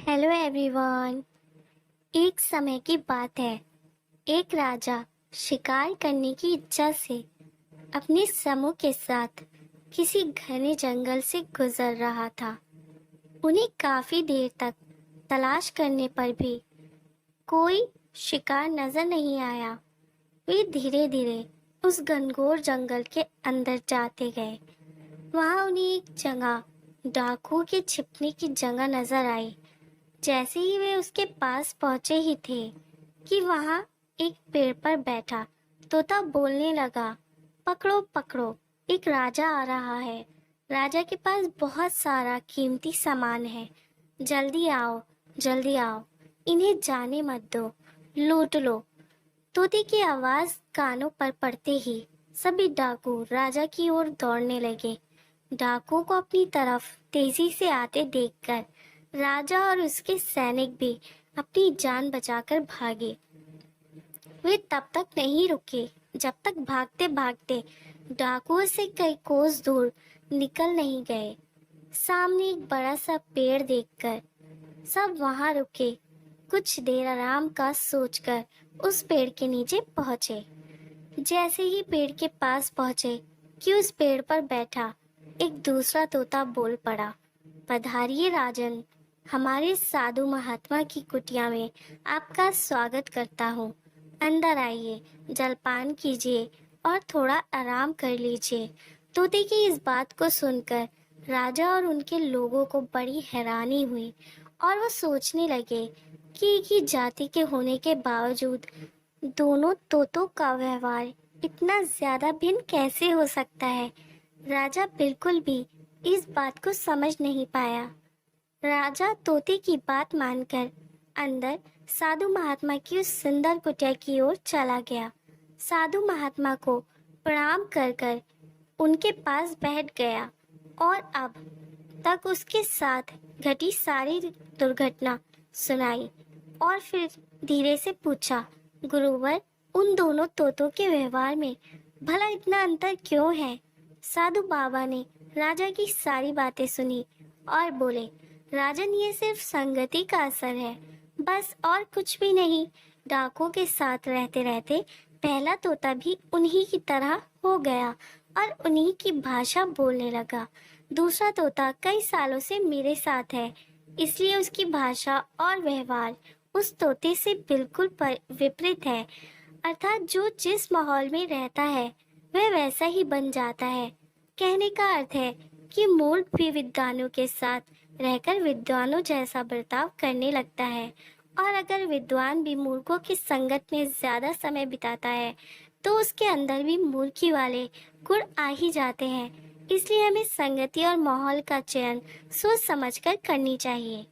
Hello everyone. एक समय की बात है। एक राजा शिकार करने की इच्छा से अपने समूह के साथ किसी घने जंगल से गुजर रहा था। उन्हें काफी देर तक तलाश करने पर भी कोई शिकार नजर नहीं आया। वे धीरे धीरे उस घनघोर जंगल के अंदर जाते गए। वहां उन्हें एक जगह, डाकुओं के छिपने की जगह नजर आई। जैसे ही वे उसके पास पहुंचे ही थे कि वहां एक पेड़ पर बैठा तोता बोलने लगा, पकड़ो पकड़ो, एक राजा आ रहा है। राजा के पास बहुत सारा कीमती सामान है। जल्दी आओ, जल्दी आओ, इन्हें जाने मत दो, लूट लो। तोते की आवाज कानों पर पड़ते ही सभी डाकू राजा की ओर दौड़ने लगे। डाकुओं को अपनी तरफ तेजी से आते देखकर राजा और उसके सैनिक भी अपनी जान बचाकर भागे। वे तब तक नहीं रुके जब तक भागते भागते डाकुओं से कई कोस दूर निकल नहीं गए। सामने एक बड़ा सा पेड़ देखकर सब वहां रुके। कुछ देर आराम का सोचकर उस पेड़ के नीचे पहुंचे। जैसे ही पेड़ के पास पहुंचे कि उस पेड़ पर बैठा एक दूसरा तोता बोल पड़ा, पधारिए राजन, हमारे साधु महात्मा की कुटिया में आपका स्वागत करता हूँ। अंदर आइए, जलपान कीजिए और थोड़ा आराम कर लीजिए। तोते की इस बात को सुनकर राजा और उनके लोगों को बड़ी हैरानी हुई और वो सोचने लगे कि एक ही जाति के होने के बावजूद दोनों तोतों का व्यवहार इतना ज्यादा भिन्न कैसे हो सकता है। राजा बिल्कुल भी इस बात को समझ नहीं पाया। राजा तोते की बात मानकर अंदर साधु महात्मा की उस सुंदर कुटिया की ओर चला गया। साधु महात्मा को प्रणाम कर कर उनके पास बैठ गया और अब तक उसके साथ घटी सारी दुर्घटना सुनाई और फिर धीरे से पूछा, गुरुवर, उन दोनों तोतों के व्यवहार में भला इतना अंतर क्यों है? साधु बाबा ने राजा की सारी बातें सुनी और बोले, राजन, ये सिर्फ संगति का असर है, बस और कुछ भी नहीं। डाकुओं के साथ रहते रहते पहला तोता भी उन्हीं की तरह हो गया और उन्हीं की भाषा बोलने लगा। दूसरा तोता कई सालों से मेरे साथ है, इसलिए उसकी भाषा और व्यवहार उस तोते से बिल्कुल विपरीत है। अर्थात जो जिस माहौल में रहता है वह वैसा ही बन जाता है। कहने का अर्थ है कि मूर्ख भी विद्वानों के साथ रहकर विद्वानों जैसा बर्ताव करने लगता है, और अगर विद्वान भी मूर्खों की संगत में ज्यादा समय बिताता है तो उसके अंदर भी मूर्खी वाले गुण आ ही जाते हैं। इसलिए हमें संगति और माहौल का चयन सोच समझकर करनी चाहिए।